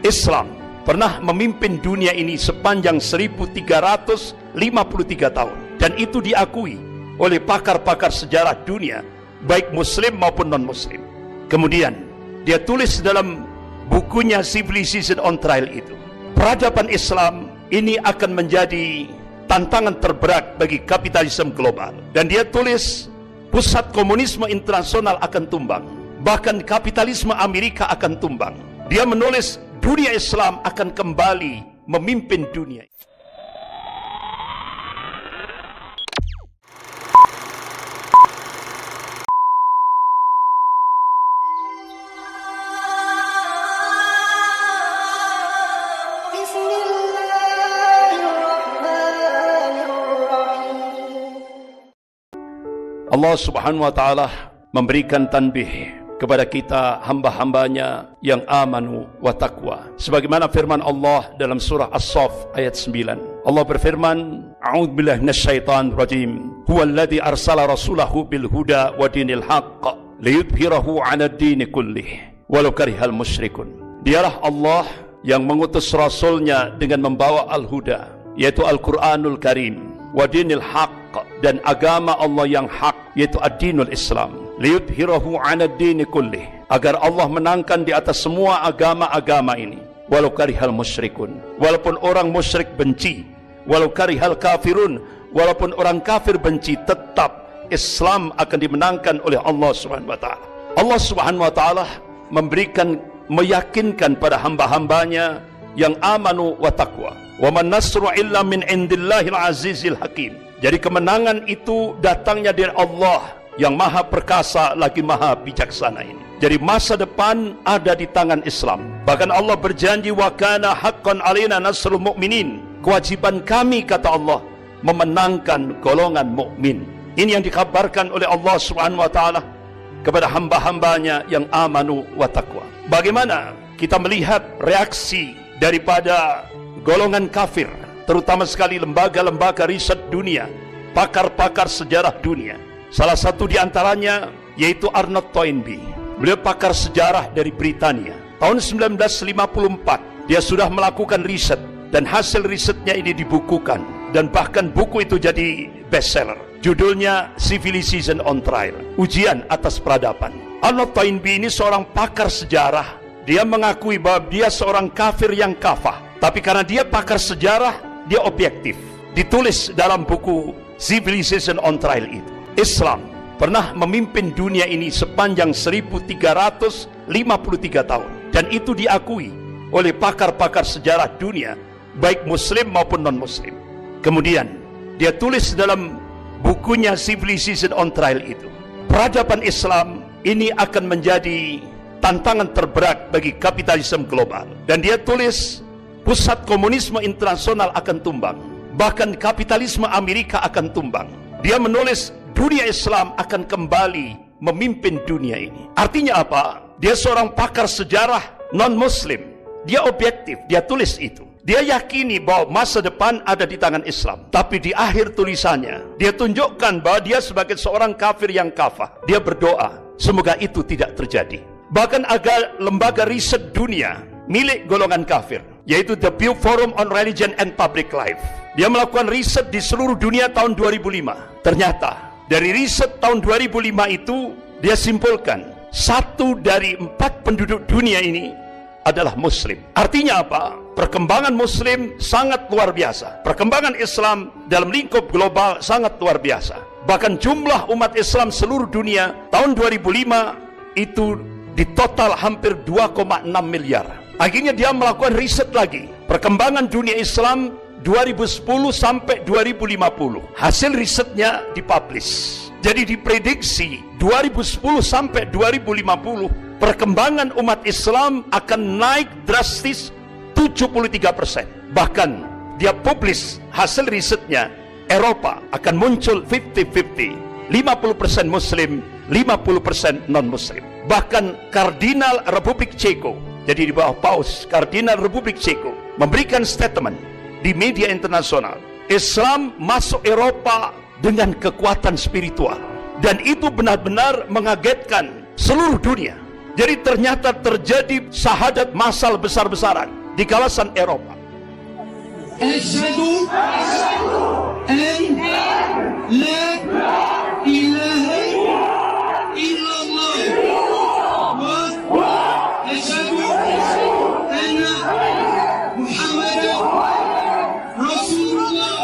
Islam pernah memimpin dunia ini sepanjang 1353 tahun, dan itu diakui oleh pakar-pakar sejarah dunia, baik muslim maupun non-muslim. Kemudian dia tulis dalam bukunya Civilization on Trial itu, peradaban Islam ini akan menjadi tantangan terberat bagi kapitalisme global. Dan dia tulis pusat komunisme internasional akan tumbang, bahkan kapitalisme Amerika akan tumbang. Dia menulis dunia Islam akan kembali memimpin dunia. Allah subhanahu wa ta'ala memberikan tanbih kepada kita hamba-hambanya yang amanu wa taqwa. Sebagaimana firman Allah dalam surah As-Saff ayat 9. Allah berfirman, A'udzubillahi minasyaitonir rajim. Huwallazi arsala rasulahu bil huda wa dinil haqq liyudhhirahu 'alad dini kullih walau karihal musyrikun. Dialah Allah yang mengutus rasulnya dengan membawa al-huda, yaitu Al-Qur'anul Karim, wa dinil haqq, dan agama Allah yang hak, yaitu ad-dinul Islam, liyudhhirahu 'alad dini kullih, agar Allah menangkan di atas semua agama-agama ini, walau karihal musyrikun, walaupun orang musyrik benci, walau karihal kafirun, walaupun orang kafir benci, tetap Islam akan dimenangkan oleh Allah subhanahu wa ta'ala. Allah subhanahu wa ta'ala meyakinkan pada hamba-hambanya yang amanu wa taqwa, wa man nasru illa min indillahil azizil hakim. Jadi kemenangan itu datangnya dari Allah yang maha perkasa lagi maha bijaksana ini. Jadi masa depan ada di tangan Islam. Bahkan Allah berjanji, wa kana haqqan alaina nasrul mu'minin. Kewajiban kami, kata Allah, memenangkan golongan mukmin. Ini yang dikabarkan oleh Allah subhanahu wa ta'ala kepada hamba-hambanya yang amanu wa taqwa. Bagaimana kita melihat reaksi daripada golongan kafir, terutama sekali lembaga-lembaga riset dunia, pakar-pakar sejarah dunia. Salah satu di antaranya yaitu Arnold Toynbee. Beliau pakar sejarah dari Britania. Tahun 1954 dia sudah melakukan riset, dan hasil risetnya ini dibukukan, dan bahkan buku itu jadi bestseller. Judulnya Civilization on Trial, ujian atas peradaban. Arnold Toynbee ini seorang pakar sejarah. Dia mengakui bahwa dia seorang kafir yang kafah, tapi karena dia pakar sejarah, dia objektif. Ditulis dalam buku Civilization on Trial itu, Islam pernah memimpin dunia ini sepanjang 1353 tahun, dan itu diakui oleh pakar-pakar sejarah dunia, baik muslim maupun non-muslim. Kemudian dia tulis dalam bukunya Civilization on Trial itu, peradaban Islam ini akan menjadi tantangan terberat bagi kapitalisme global. Dan dia tulis pusat komunisme internasional akan tumbang, bahkan kapitalisme Amerika akan tumbang. Dia menulis dunia Islam akan kembali memimpin dunia ini. Artinya apa? Dia seorang pakar sejarah non-muslim. Dia objektif, dia tulis itu. Dia yakini bahwa masa depan ada di tangan Islam. Tapi di akhir tulisannya, dia tunjukkan bahwa dia sebagai seorang kafir yang kafah. Dia berdoa, semoga itu tidak terjadi. Bahkan agar lembaga riset dunia milik golongan kafir, yaitu The Pew Forum on Religion and Public Life, dia melakukan riset di seluruh dunia tahun 2005. Ternyata dari riset tahun 2005 itu dia simpulkan 1 dari 4 penduduk dunia ini adalah muslim. Artinya apa? Perkembangan muslim sangat luar biasa. Perkembangan Islam dalam lingkup global sangat luar biasa. Bahkan jumlah umat Islam seluruh dunia tahun 2005 itu di total hampir 2,6 miliar. Akhirnya dia melakukan riset lagi, perkembangan dunia Islam 2010 sampai 2050. Hasil risetnya dipublish. Jadi diprediksi 2010 sampai 2050 perkembangan umat Islam akan naik drastis 73%. Bahkan dia publish hasil risetnya, Eropa akan muncul 50-50, 50% Muslim, 50% non-Muslim. Bahkan Kardinal Republik Ceko, jadi di bawah Paus, Kardinal Republik Ceko memberikan statement di media internasional, Islam masuk Eropa dengan kekuatan spiritual, dan itu benar-benar mengagetkan seluruh dunia. Jadi ternyata terjadi syahadat massal besar-besaran di kawasan Eropa. Asyhadu an la ilaha illallah wa asyhadu anna Muhammadan Rasulullah.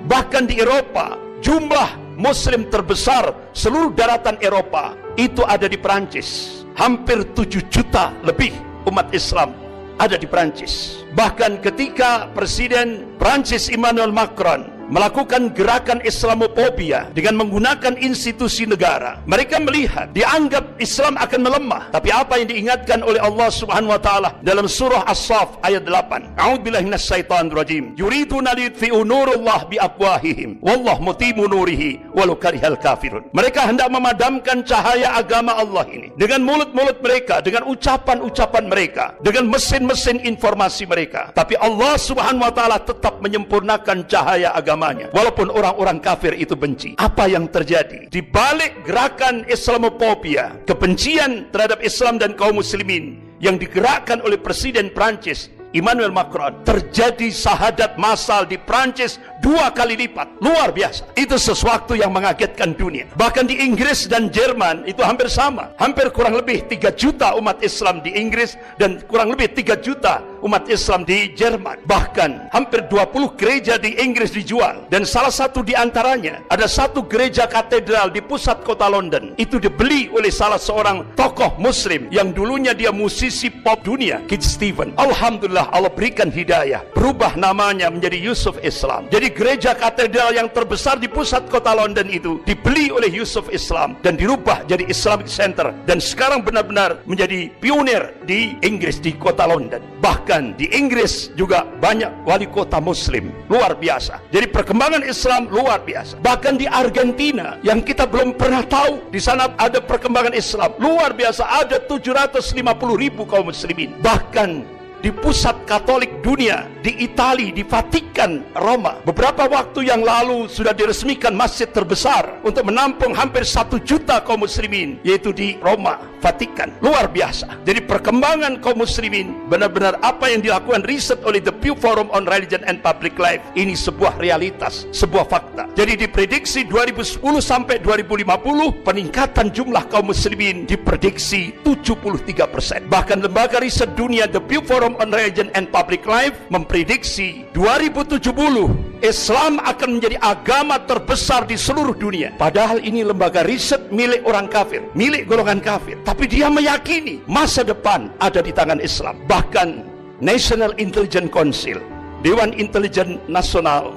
Bahkan di Eropa, jumlah Muslim terbesar seluruh daratan Eropa itu ada di Perancis. Hampir 7 juta lebih umat Islam ada di Perancis. Bahkan ketika Presiden Perancis Emmanuel Macron melakukan gerakan Islamofobia dengan menggunakan institusi negara, mereka melihat dianggap Islam akan melemah. Tapi apa yang diingatkan oleh Allah Subhanahu wa taala dalam surah As-Saff ayat 8, a'udzubillahi minasyaitonir rajim, yuriduna liyutfi'u nurallah biafwahihim wallahu mutimmu nurihi walau karihal kafirun. Mereka hendak memadamkan cahaya agama Allah ini dengan mulut-mulut mereka, dengan ucapan-ucapan mereka, dengan mesin-mesin informasi mereka. Tapi Allah Subhanahu wa taala tetap menyempurnakan cahaya agama, walaupun orang-orang kafir itu benci. Apa yang terjadi? Di balik gerakan Islamofobia, kebencian terhadap Islam dan kaum muslimin yang digerakkan oleh Presiden Prancis Emmanuel Macron, terjadi syahadat massal di Prancis 2 kali lipat. Luar biasa. Itu sesuatu yang mengagetkan dunia. Bahkan di Inggris dan Jerman itu hampir sama. Hampir kurang lebih 3 juta umat Islam di Inggris dan kurang lebih 3 juta umat Islam di Jerman. Bahkan hampir 20 gereja di Inggris dijual. Dan salah satu di antaranya ada satu gereja katedral di pusat kota London. Itu dibeli oleh salah seorang tokoh muslim yang dulunya dia musisi pop dunia, Kid Steven. Alhamdulillah, Allah berikan hidayah, berubah namanya menjadi Yusuf Islam. Jadi gereja katedral yang terbesar di pusat kota London itu dibeli oleh Yusuf Islam dan dirubah jadi Islamic Center, dan sekarang benar-benar menjadi pionir di Inggris, di kota London. Bahkan di Inggris juga banyak wali kota muslim. Luar biasa. Jadi perkembangan Islam luar biasa. Bahkan di Argentina yang kita belum pernah tahu, di sana ada perkembangan Islam luar biasa. Ada 750.000 kaum muslimin. Bahkan di pusat Katolik dunia, di Italia, di Vatikan, Roma, beberapa waktu yang lalu sudah diresmikan masjid terbesar untuk menampung hampir 1 juta kaum muslimin, yaitu di Roma, Vatikan. Luar biasa. Jadi perkembangan kaum muslimin, benar-benar apa yang dilakukan riset oleh The Pew Forum on Religion and Public Life, ini sebuah realitas, sebuah fakta. Jadi diprediksi 2010 sampai 2050 peningkatan jumlah kaum muslimin diprediksi 73%. Bahkan lembaga riset dunia The Pew Forum on Religion and Public Life memprediksi 2070 Islam akan menjadi agama terbesar di seluruh dunia. Padahal ini lembaga riset milik orang kafir, milik golongan kafir. Tapi dia meyakini masa depan ada di tangan Islam. Bahkan National Intelligence Council, Dewan Intelijen Nasional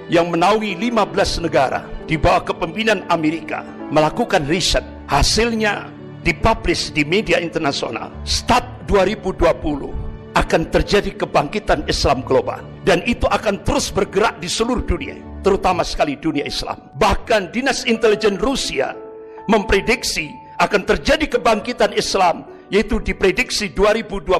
yang menaungi 15 negara di bawah kepemimpinan Amerika, melakukan riset. Hasilnya dipublish di media internasional. Start 2020 akan terjadi kebangkitan Islam global, dan itu akan terus bergerak di seluruh dunia, terutama sekali dunia Islam. Bahkan Dinas Intelijen Rusia memprediksi akan terjadi kebangkitan Islam, yaitu diprediksi 2025.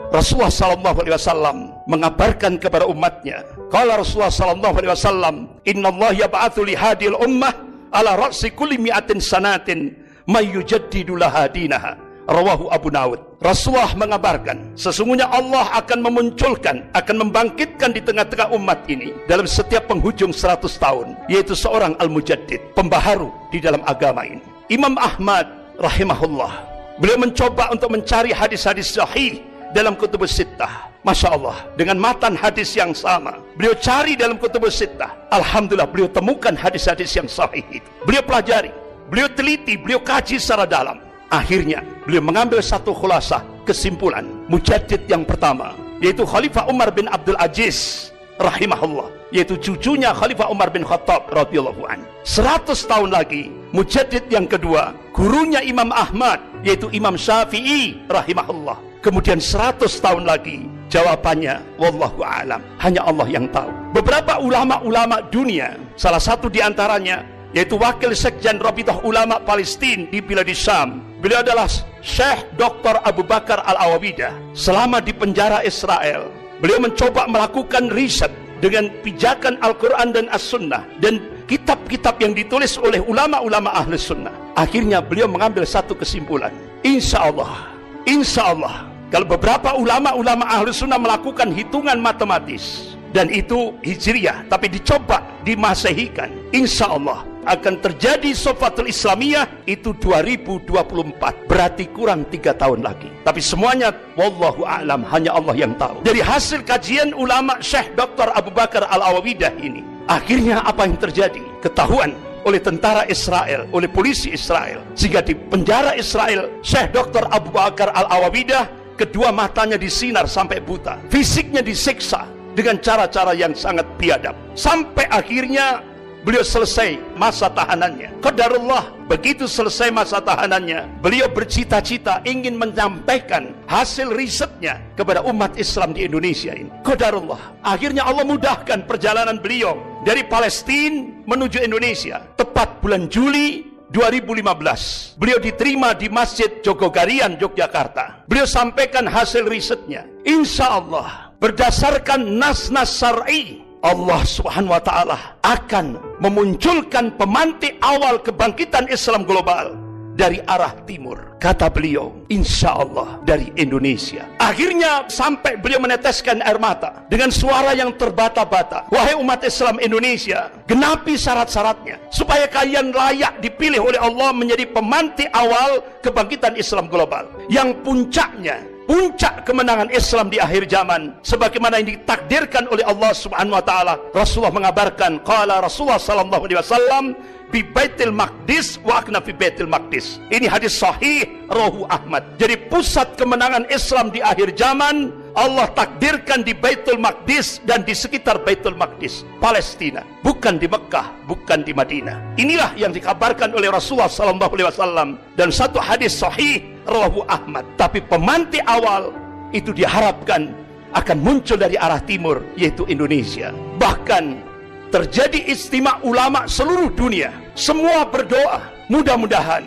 Rasulullah SAW mengabarkan kepada umatnya, kalau Rasulullah SAW, Innallaha yab'atsu li hadhil ummah ala ra'si kulli mi'atin sanatin may yujaddidu laha dinaha. Rawahu Abu Dawud. Rasulullah mengabarkan, sesungguhnya Allah akan memunculkan, akan membangkitkan di tengah-tengah umat ini dalam setiap penghujung 100 tahun, yaitu seorang al-mujaddid, pembaharu di dalam agama ini. Imam Ahmad rahimahullah, beliau mencoba untuk mencari hadis-hadis sahih dalam kutubus sittah. Masya Allah, dengan matan hadis yang sama beliau cari dalam kutubus sittah. Alhamdulillah, beliau temukan hadis-hadis yang sahih itu. Beliau pelajari, beliau teliti, beliau kaji secara dalam. Akhirnya beliau mengambil satu khulasah, kesimpulan. Mujaddid yang pertama, yaitu Khalifah Umar bin Abdul Aziz rahimahullah, yaitu cucunya Khalifah Umar bin Khattab radhiyallahu anhu. 100 tahun lagi, mujaddid yang kedua, gurunya Imam Ahmad, yaitu Imam Syafi'i rahimahullah. Kemudian 100 tahun lagi, jawabannya wallahu a'lam, hanya Allah yang tahu. Beberapa ulama-ulama dunia, salah satu di antaranya yaitu wakil sekjen Rabithah Ulama Palestina di Bilad Syam, beliau adalah Syekh Dr. Abu Bakar Al-Awabidah. Selama di penjara Israel, beliau mencoba melakukan riset dengan pijakan Al-Quran dan As-Sunnah, dan kitab-kitab yang ditulis oleh ulama-ulama Ahlus Sunnah. Akhirnya beliau mengambil satu kesimpulan. Insya Allah, kalau beberapa ulama-ulama Ahlus Sunnah melakukan hitungan matematis, dan itu hijriyah, tapi dicoba dimasehikan, insya Allah akan terjadi Sofatul Islamiyah itu 2024, berarti kurang 3 tahun lagi. Tapi semuanya wallahu a'lam, hanya Allah yang tahu. Dari hasil kajian ulama Syekh Dr. Abu Bakar Al-Awawidah ini, akhirnya apa yang terjadi? Ketahuan oleh tentara Israel, oleh polisi Israel, sehingga di penjara Israel Syekh Dr. Abu Bakar Al-Awawidah kedua matanya disinar sampai buta, fisiknya disiksa dengan cara-cara yang sangat biadab, sampai akhirnya beliau selesai masa tahanannya. Qadarullah, begitu selesai masa tahanannya, beliau bercita-cita ingin menyampaikan hasil risetnya kepada umat Islam di Indonesia ini. Qadarullah, akhirnya Allah mudahkan perjalanan beliau dari Palestina menuju Indonesia. Tepat bulan Juli 2015, beliau diterima di Masjid Jogogarian, Yogyakarta. Beliau sampaikan hasil risetnya. Insya Allah, berdasarkan nas-nas syar'i, Allah Subhanahu wa Ta'ala akan memunculkan pemantik awal kebangkitan Islam global dari arah timur. Kata beliau, insya Allah dari Indonesia. Akhirnya sampai beliau meneteskan air mata dengan suara yang terbata-bata. Wahai umat Islam Indonesia, genapi syarat-syaratnya supaya kalian layak dipilih oleh Allah menjadi pemantik awal kebangkitan Islam global, yang puncaknya, puncak kemenangan Islam di akhir zaman, sebagaimana yang ditakdirkan oleh Allah Subhanahu wa Ta'ala. Rasulullah mengabarkan, qala Rasulullah sallallahu alaihi wasallam bi Baitul Maqdis wa akna fi Baitul Maqdis. Ini hadis sahih rawahu Ahmad. Jadi pusat kemenangan Islam di akhir zaman Allah takdirkan di Baitul Maqdis dan di sekitar Baitul Maqdis, Palestina, bukan di Mekah, bukan di Madinah. Inilah yang dikabarkan oleh Rasulullah sallallahu alaihi wasallam, dan satu hadis sahih rawahu Ahmad. Tapi pemantik awal itu diharapkan akan muncul dari arah timur, yaitu Indonesia. Bahkan terjadi istimewa ulama seluruh dunia. Semua berdoa, mudah-mudahan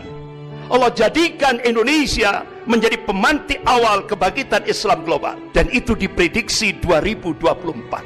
Allah jadikan Indonesia menjadi pemantik awal kebangkitan Islam global. Dan itu diprediksi 2024.